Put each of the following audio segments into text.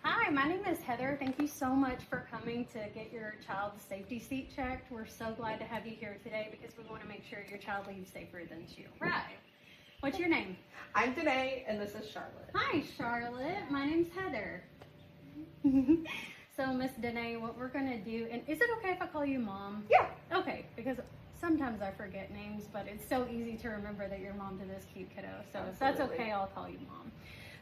Hi, my name is Heather. Thank you so much for coming to get your child's safety seat checked. We're so glad to have you here today because we want to make sure your child leaves safer than she arrived. What's your name? I'm Danae, and this is Charlotte. Hi, Charlotte. My name's Heather. So, Miss Danae, what we're going to do, and is it okay if I call you Mom? Yeah. Okay, because sometimes I forget names, but it's so easy to remember that you're mom to this cute kiddo. So Absolutely. If that's okay, I'll call you Mom.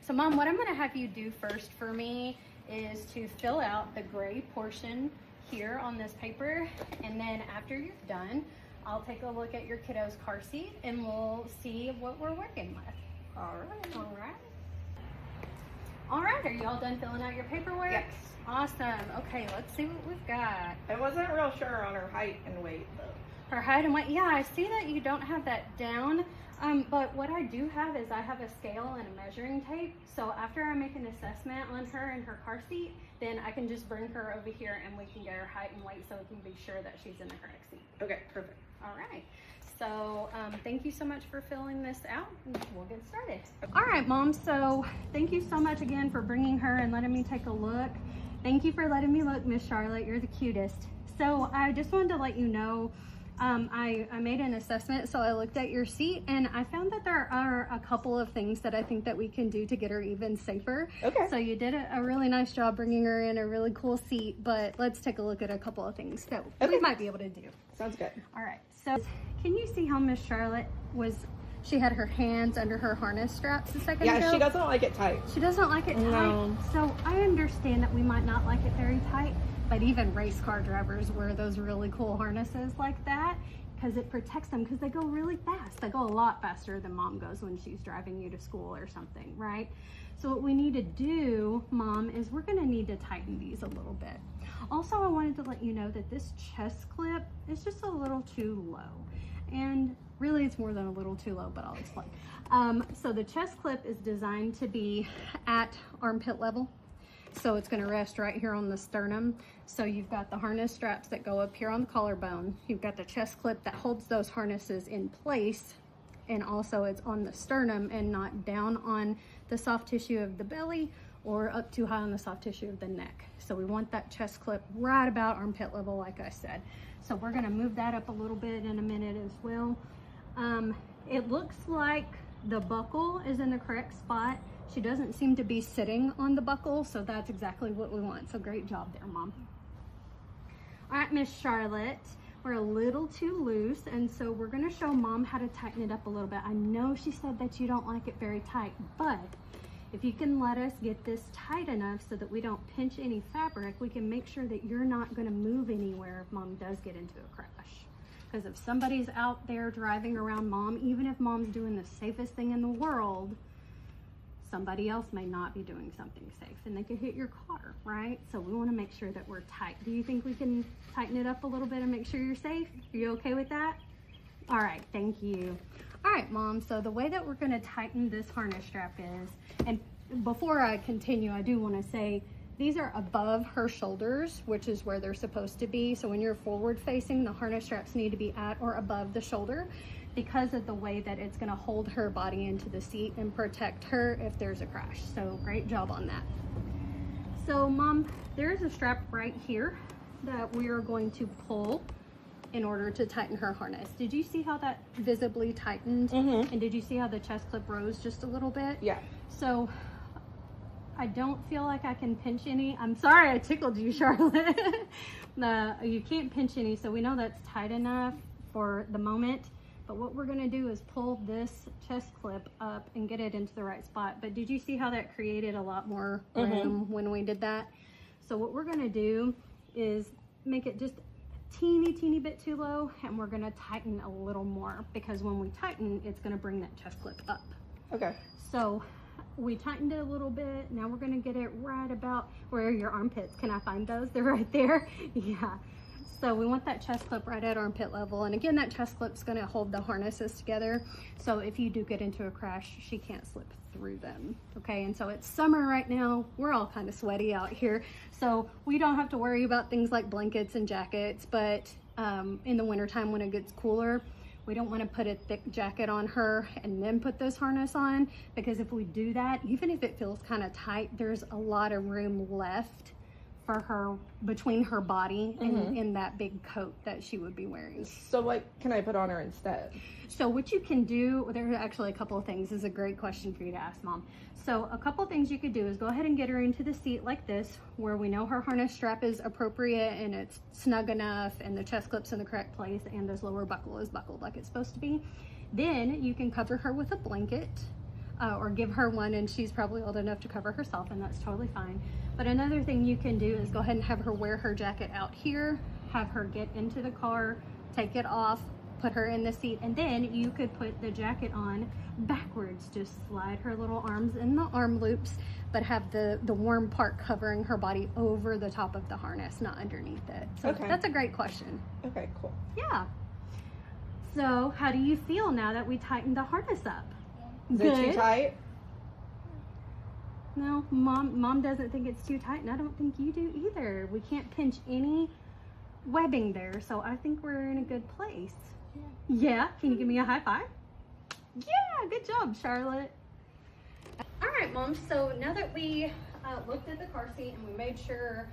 So, Mom, what I'm going to have you do first for me is to fill out the gray portion here on this paper, and then after you're done, I'll take a look at your kiddo's car seat and we'll see what we're working with. All right, are you all done filling out your paperwork? Yes. Awesome. Okay, let's see what we've got. I wasn't real sure on her height and weight though. Her height and weight, yeah, I see that you don't have that down, but what I do have is I have a scale and a measuring tape. So after I make an assessment on her and her car seat, then I can just bring her over here and we can get her height and weight so we can be sure that she's in the correct seat. Okay, perfect. All right. So thank you so much for filling this out. We'll get started. All right, Mom. So thank you so much again for bringing her and letting me take a look. Thank you for letting me look, Miss Charlotte. You're the cutest. So I just wanted to let you know, I made an assessment, so I looked at your seat and I found that there are a couple of things that I think that we can do to get her even safer. Okay. So you did a really nice job bringing her in a really cool seat, but let's take a look at a couple of things that we might be able to do. Sounds good. All right, so can you see how Miss Charlotte she had her hands under her harness straps a second ago? Yeah, she doesn't like it tight. She doesn't like it tight. No. So I understand that we might not like it very tight, but even race car drivers wear those really cool harnesses like that because it protects them because they go really fast. They go a lot faster than Mom goes when she's driving you to school or something, right? So what we need to do, Mom, is we're gonna need to tighten these a little bit. Also, I wanted to let you know that this chest clip is just a little too low. And really it's more than a little too low, but I'll explain. So the chest clip is designed to be at armpit level. So it's gonna rest right here on the sternum. So you've got the harness straps that go up here on the collarbone. You've got the chest clip that holds those harnesses in place. And also it's on the sternum and not down on the soft tissue of the belly or up too high on the soft tissue of the neck. So we want that chest clip right about armpit level, like I said. So we're gonna move that up a little bit in a minute as well. It looks like the buckle is in the correct spot. She doesn't seem to be sitting on the buckle, so that's exactly what we want. So great job there, Mom. All right, Miss Charlotte, we're a little too loose, and so we're gonna show Mom how to tighten it up a little bit. I know she said that you don't like it very tight, but if you can let us get this tight enough so that we don't pinch any fabric, we can make sure that you're not gonna move anywhere if Mom does get into a crash. Because if somebody's out there driving around Mom, even if Mom's doing the safest thing in the world, somebody else may not be doing something safe and they could hit your car, right? So we want to make sure that we're tight. Do you think we can tighten it up a little bit and make sure you're safe? Are you okay with that? All right, thank you. All right, Mom, so the way that we're going to tighten this harness strap is, and before I continue, I do want to say these are above her shoulders, which is where they're supposed to be. So when you're forward facing, the harness straps need to be at or above the shoulder because of the way that it's gonna hold her body into the seat and protect her if there's a crash. So great job on that. So Mom, there's a strap right here that we are going to pull in order to tighten her harness. Did you see how that visibly tightened? Mm-hmm. And did you see how the chest clip rose just a little bit? Yeah. So I don't feel like I can pinch any. I'm sorry I tickled you, Charlotte. You can't pinch any, so we know that's tight enough for the moment. But what we're gonna do is pull this chest clip up and get it into the right spot. But did you see how that created a lot more room when we did that? So what we're gonna do is make it just a teeny bit too low, and we're gonna tighten a little more because when we tighten, it's gonna bring that chest clip up. Okay. So we tightened it a little bit. Now we're gonna get it right about where your armpits. Can I find those? They're right there. Yeah. So we want that chest clip right at armpit level. And again, that chest clip's gonna hold the harnesses together. So if you do get into a crash, she can't slip through them. Okay, and so it's summer right now. We're all kind of sweaty out here. So we don't have to worry about things like blankets and jackets, but in the wintertime when it gets cooler, We don't want to put a thick jacket on her and then put this harness on, because if we do that, even if it feels kind of tight, there's a lot of room left for her between her body and in that big coat that she would be wearing. So what can I put on her instead? So what you can do, there are actually a couple of things. This is a great question for you to ask, Mom. So a couple of things you could do is go ahead and get her into the seat like this, where we know her harness strap is appropriate and it's snug enough and the chest clip's in the correct place and this lower buckle is buckled like it's supposed to be. Then you can cover her with a blanket or give her one, and she's probably old enough to cover herself, and that's totally fine. But another thing you can do is go ahead and have her wear her jacket out here, have her get into the car, take it off, put her in the seat, and then you could put the jacket on backwards. Just slide her little arms in the arm loops, but have the warm part covering her body over the top of the harness, not underneath it. So that's a great question. Okay, cool. Yeah. So how do you feel now that we tightened the harness up? Is it too tight? No, mom doesn't think it's too tight, and I don't think you do either. We can't pinch any webbing there, so I think we're in a good place. Yeah, can you give me a high five? Yeah, good job, Charlotte. All right, Mom, so now that we looked at the car seat and we made sure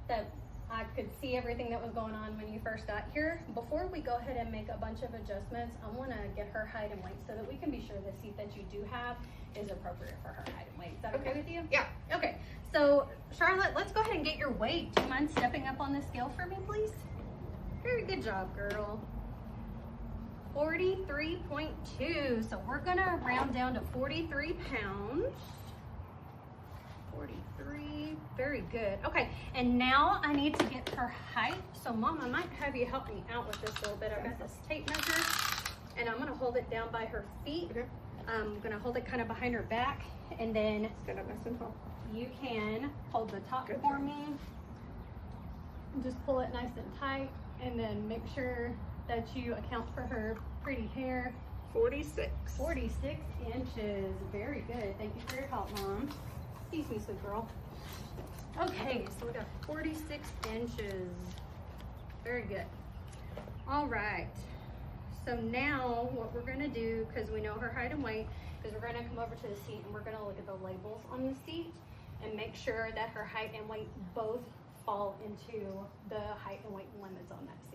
that I could see everything that was going on when you first got here, before we go ahead and make a bunch of adjustments, I want to get her height and weight so that we can be sure the seat that you do have is appropriate for her height and weight. Is that okay with you? Yeah. Okay, so Charlotte, let's go ahead and get your weight. Do you mind stepping up on the scale for me, please? Very good job, girl. 43.2. So we're gonna round down to 43 pounds. 43, very good. Okay, and now I need to get her height. So Mom, I might have you help me out with this a little bit. I've got this tape measure, and I'm gonna hold it down by her feet. Okay. I'm gonna hold it kind of behind her back, and then Stand up nice and tall. you can hold the top for me. Just pull it nice and tight, and then make sure that you account for her pretty hair. 46. 46 inches. Very good. Thank you for your help, Mom. Excuse me, sweet girl. Okay, so we got 46 inches. Very good. All right. So now what we're going to do, because we know her height and weight, is we're going to come over to the seat and we're going to look at the labels on the seat and make sure that her height and weight both fall into the height and weight limits on that seat.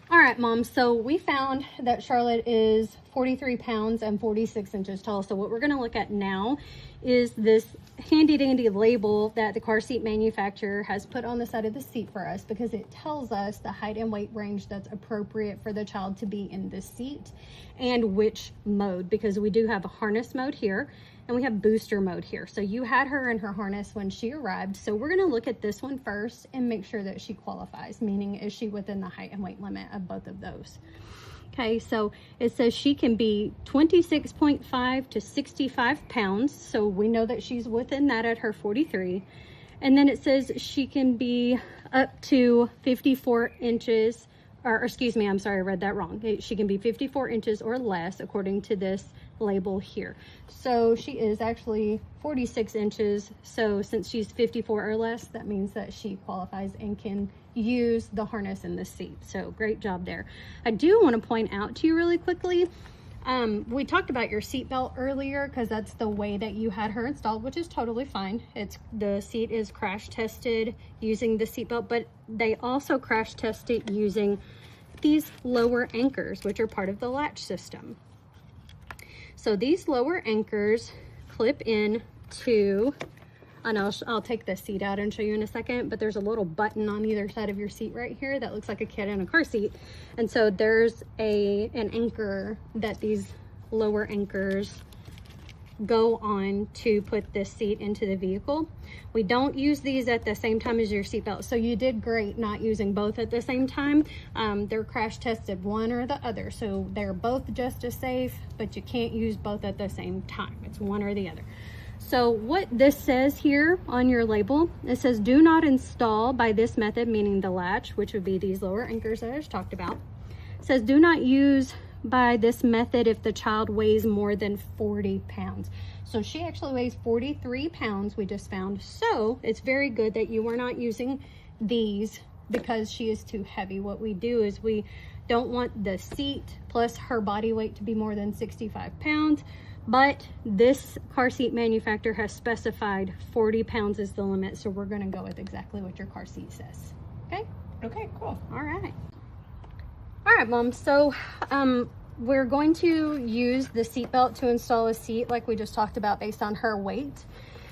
All right, Mom, so we found that Charlotte is 43 pounds and 46 inches tall. So what we're going to look at now is this handy dandy label that the car seat manufacturer has put on the side of the seat for us, because it tells us the height and weight range that's appropriate for the child to be in the seat and which mode, because we do have a harness mode here and we have booster mode here. So you had her in her harness when she arrived. So we're going to look at this one first and make sure that she qualifies, meaning is she within the height and weight limit of both of those. Okay, so it says she can be 26.5 to 65 pounds. So we know that she's within that at her 43. And then it says she can be up to 54 inches, or excuse me, I'm sorry, I read that wrong. She can be 54 inches or less according to this label here. So she is actually 46 inches. So since she's 54 or less, that means that she qualifies and can use the harness in the seat. So great job there. I do want to point out to you really quickly, we talked about your seatbelt earlier, because that's the way that you had her installed, which is totally fine. The seat is crash tested using the seatbelt, but they also crash test it using these lower anchors, which are part of the latch system. So these lower anchors clip in to, and I'll take the seat out and show you in a second, but there's a little button on either side of your seat right here that looks like a kid in a car seat. And so there's an anchor that these lower anchors go on to put this seat into the vehicle. We don't use these at the same time as your seatbelt. So you did great not using both at the same time. They're crash tested one or the other. So they're both just as safe, but you can't use both at the same time. It's one or the other. So what this says here on your label, it says do not install by this method, meaning the latch, which would be these lower anchors that I just talked about. It says do not use by this method if the child weighs more than 40 pounds. So she actually weighs 43 pounds, we just found. So it's very good that you are not using these because she is too heavy. What we do is we don't want the seat plus her body weight to be more than 65 pounds, but this car seat manufacturer has specified 40 pounds is the limit, so we're gonna go with exactly what your car seat says, okay? Okay, cool. All right, Mom, so we're going to use the seat belt to install a seat like we just talked about based on her weight.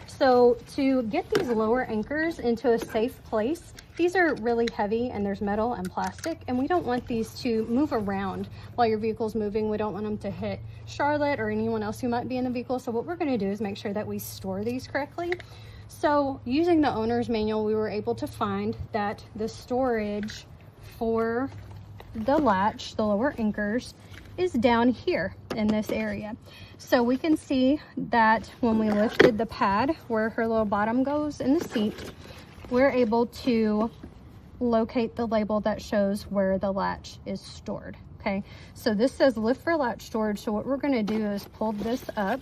So to get these lower anchors into a safe place, these are really heavy and there's metal and plastic, and we don't want these to move around while your vehicle's moving. We don't want them to hit Charlotte or anyone else who might be in the vehicle. So what we're going to do is make sure that we store these correctly. So using the owner's manual, we were able to find that the storage for the latch, the lower anchors, is down here in this area. So we can see that when we lifted the pad where her little bottom goes in the seat, we're able to locate the label that shows where the latch is stored. Okay, so this says lift for latch storage. So what we're going to do is pull this up.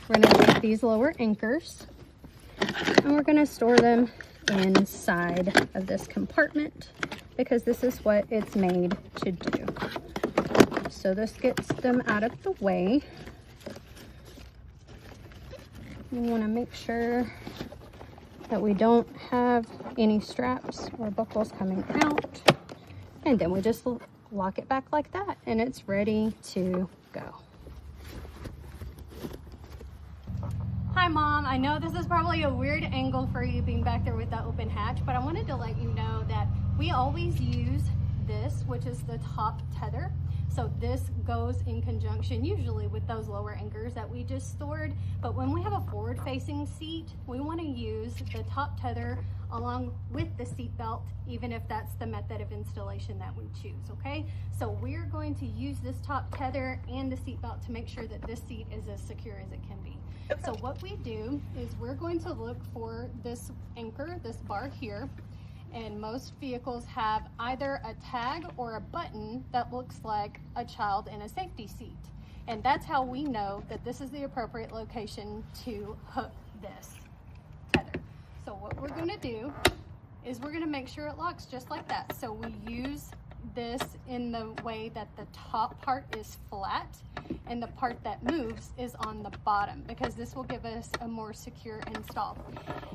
We're going to take these lower anchors and we're going to store them inside of this compartment because this is what it's made to do. So this gets them out of the way. We want to make sure that we don't have any straps or buckles coming out. And then we just lock it back like that and it's ready to go. Hi Mom, I know this is probably a weird angle for you being back there with that open hatch, but I wanted to let you know that we always use this, which is the top tether. So this goes in conjunction usually with those lower anchors that we just stored. But when we have a forward facing seat, we want to use the top tether along with the seat belt, even if that's the method of installation that we choose, okay? So we're going to use this top tether and the seat belt to make sure that this seat is as secure as it can be. Okay. So what we do is we're going to look for this anchor, this bar here, and most vehicles have either a tag or a button that looks like a child in a safety seat. And that's how we know that this is the appropriate location to hook this tether. So what we're going to do is we're going to make sure it locks just like that. So we use this in the way that the top part is flat and the part that moves is on the bottom, because this will give us a more secure install.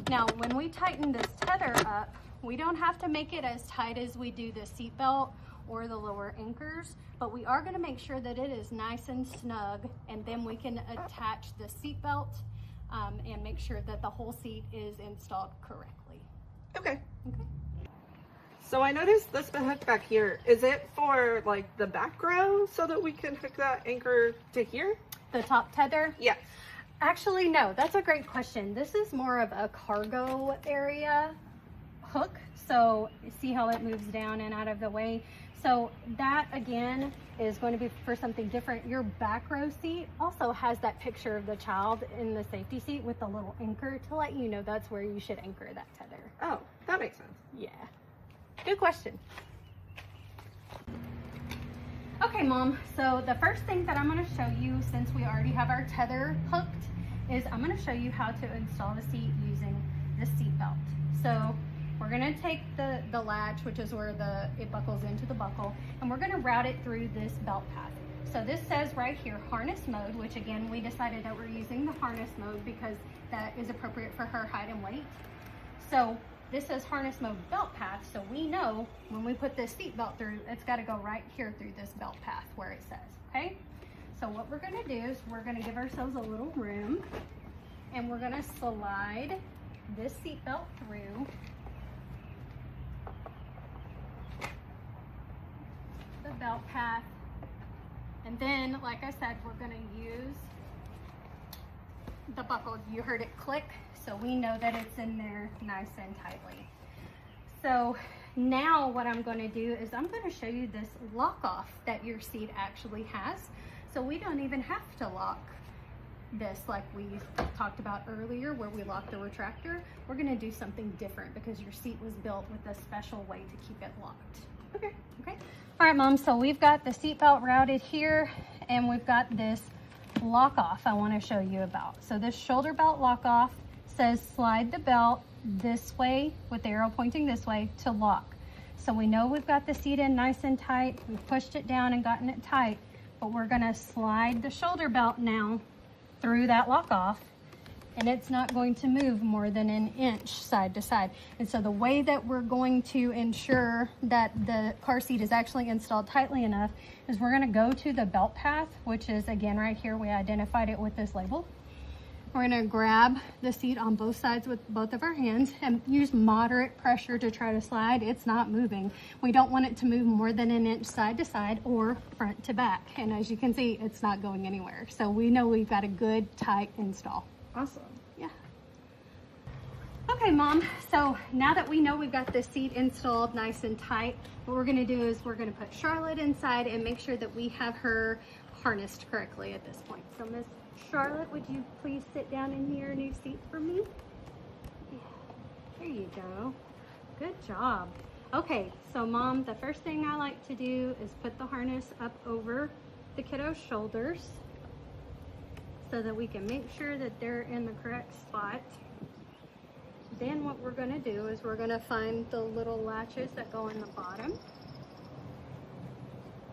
Now when we tighten this tether up, we don't have to make it as tight as we do the seat belt or the lower anchors, but we are going to make sure that it is nice and snug, and then we can attach the seat belt and make sure that the whole seat is installed correctly. Okay. Okay. So I noticed this been hooked back here. Is it for like the back row so that we can hook that anchor to here? The top tether? Yes. Actually, no, that's a great question. This is more of a cargo area hook. So see how it moves down and out of the way. So that again is going to be for something different. Your back row seat also has that picture of the child in the safety seat with the little anchor to let you know that's where you should anchor that tether. Oh, that makes sense. Yeah. Good question. Okay, Mom, so the first thing that I'm going to show you, since we already have our tether hooked, is I'm going to show you how to install the seat using the seat belt. So we're going to take the latch, which is where it buckles into the buckle, and we're going to route it through this belt path. So this says right here, harness mode, which again, we decided that we're using the harness mode because that is appropriate for her height and weight. So this says harness mode belt path, so we know when we put this seat belt through, it's got to go right here through this belt path where it says, okay? So what we're going to do is we're going to give ourselves a little room, and we're going to slide this seat belt through the belt path, and then, like I said, we're going to use the buckle. You heard it click, so we know that it's in there nice and tightly. So now what I'm going to do is I'm going to show you this lock off that your seat actually has. So we don't even have to lock this like we talked about earlier where we locked the retractor. We're going to do something different because your seat was built with a special way to keep it locked. Okay. Okay. All right, Mom, so we've got the seat belt routed here, and we've got this lock off I want to show you about. So this shoulder belt lock off says slide the belt this way with the arrow pointing this way to lock. So we know we've got the seat in nice and tight. We've pushed it down and gotten it tight, but we're gonna slide the shoulder belt now through that lock off, and it's not going to move more than an inch side to side. And so the way that we're going to ensure that the car seat is actually installed tightly enough is we're gonna go to the belt path, which is again right here, we identified it with this label. We're gonna grab the seat on both sides with both of our hands and use moderate pressure to try to slide. It's not moving. We don't want it to move more than an inch side to side or front to back. And as you can see, it's not going anywhere. So we know we've got a good tight install. Awesome. Yeah. Okay, Mom, so now that we know we've got the seat installed nice and tight, what we're gonna do is we're gonna put Charlotte inside and make sure that we have her harnessed correctly at this point. So Miss Charlotte, would you please sit down in your new seat for me? Yeah. There you go. Good job. Okay, so Mom, the first thing I like to do is put the harness up over the kiddo's shoulders so that we can make sure that they're in the correct spot. Then what we're gonna do is we're gonna find the little latches that go in the bottom.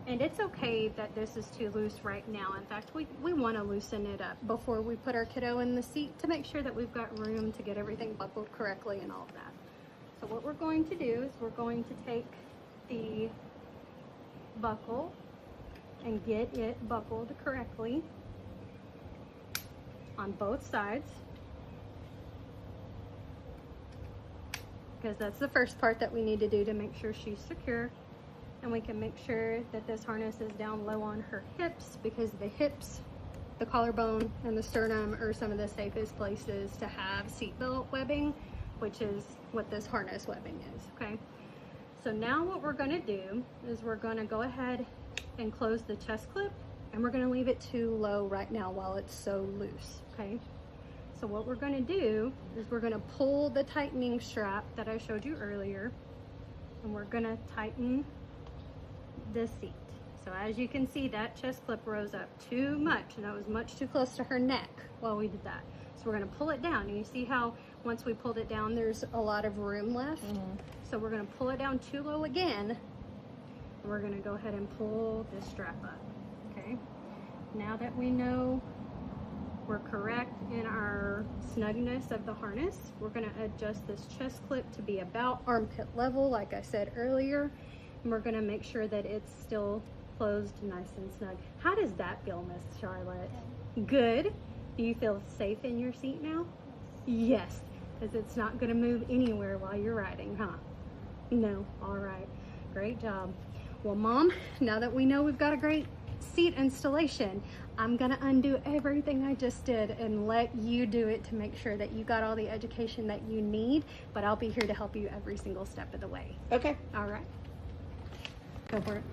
And it's okay that this is too loose right now. In fact, we want to loosen it up before we put our kiddo in the seat to make sure that we've got room to get everything buckled correctly and all of that. So what we're going to do is we're going to take the buckle and get it buckled correctly on both sides, because that's the first part that we need to do to make sure she's secure. And we can make sure that this harness is down low on her hips, because the hips, the collarbone, and the sternum are some of the safest places to have seatbelt webbing, which is what this harness webbing is, okay? So now what we're gonna do is we're gonna go ahead and close the chest clip, and we're gonna leave it too low right now while it's so loose, okay? So what we're gonna do is we're gonna pull the tightening strap that I showed you earlier, and we're gonna tighten the seat. So as you can see, that chest clip rose up too much, and that was much too close to her neck while we did that. So we're gonna pull it down, and you see how once we pulled it down, there's a lot of room left. So we're gonna pull it down too low again, and we're gonna go ahead and pull this strap up, okay? Now that we know we're correct in our snugness of the harness, we're gonna adjust this chest clip to be about armpit level, like I said earlier. And we're gonna make sure that it's still closed nice and snug. How does that feel, Miss Charlotte? Good. Do you feel safe in your seat now? Yes, because it's not gonna move anywhere while you're riding, huh? No, all right, great job. Well, Mom, now that we know we've got a great seat installation, I'm gonna undo everything I just did and let you do it to make sure that you got all the education that you need, but I'll be here to help you every single step of the way. Okay. All right. Go for it.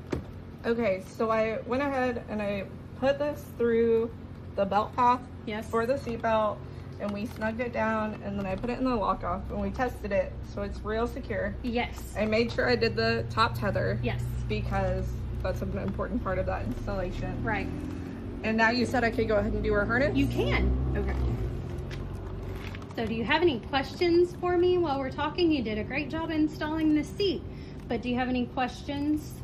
Okay, so I went ahead and I put this through the belt path for the seatbelt, and we snugged it down, and then I put it in the lock off and we tested it, so it's real secure. Yes. I made sure I did the top tether. Yes. Because that's an important part of that installation. Right. And now you said I could go ahead and do her harness? You can. Okay. So do you have any questions for me while we're talking? You did a great job installing the seat, but do you have any questions?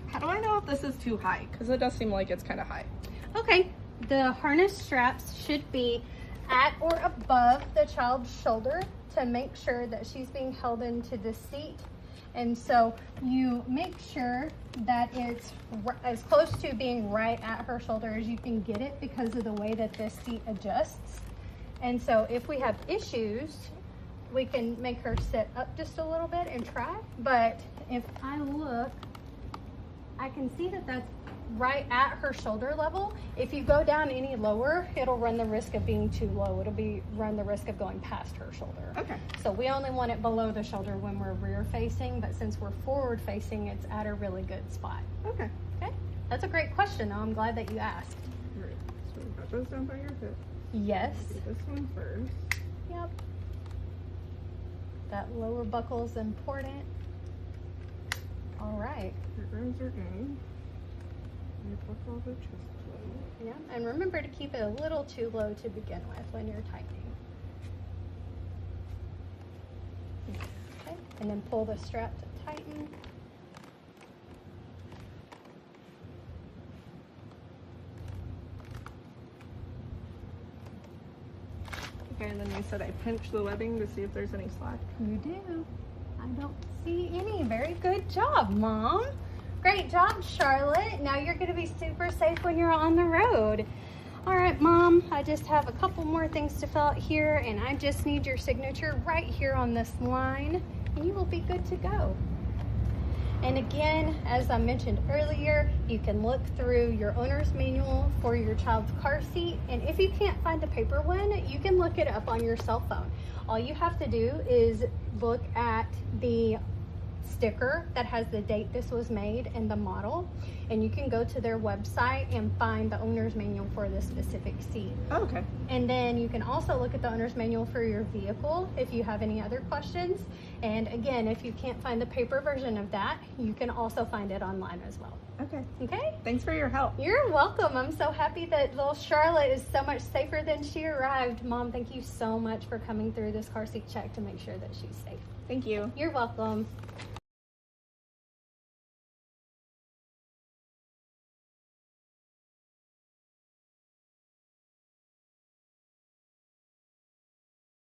How do I know if this is too high? Because it does seem like it's kind of high. Okay, the harness straps should be at or above the child's shoulder to make sure that she's being held into the seat. And so you make sure that it's as close to being right at her shoulder as you can get it because of the way that this seat adjusts. And so if we have issues, we can make her sit up just a little bit and try. But if I look, I can see that that's right at her shoulder level. If you go down any lower, it'll run the risk of being too low. It'll run the risk of going past her shoulder. Okay. So we only want it below the shoulder when we're rear facing, but since we're forward facing, it's at a really good spot. Okay. Okay. That's a great question, though. I'm glad that you asked. Right. So we got those down by your hip. Yes. Do this one first. Yep. That lower buckle is important. All right. Your arms are in. You buckle the chest plate. Yeah, and remember to keep it a little too low to begin with when you're tightening. Okay, and then pull the strap to tighten. Okay, and then you said I pinch the webbing to see if there's any slack. You do. I don't see any. Very good job, Mom. Great job, Charlotte. Now you're going to be super safe when you're on the road. All right, Mom, I just have a couple more things to fill out here, and I just need your signature right here on this line, and you will be good to go. And again, as I mentioned earlier, you can look through your owner's manual for your child's car seat. And if you can't find a paper one, you can look it up on your cell phone. All you have to do is look at the sticker that has the date this was made and the model, and you can go to their website and find the owner's manual for the specific seat. Oh, okay. And then you can also look at the owner's manual for your vehicle if you have any other questions. And again, if you can't find the paper version of that, you can also find it online as well. Okay. Okay? Thanks for your help. You're welcome. I'm so happy that little Charlotte is so much safer than she arrived. Mom, thank you so much for coming through this car seat check to make sure that she's safe. Thank you. You're welcome.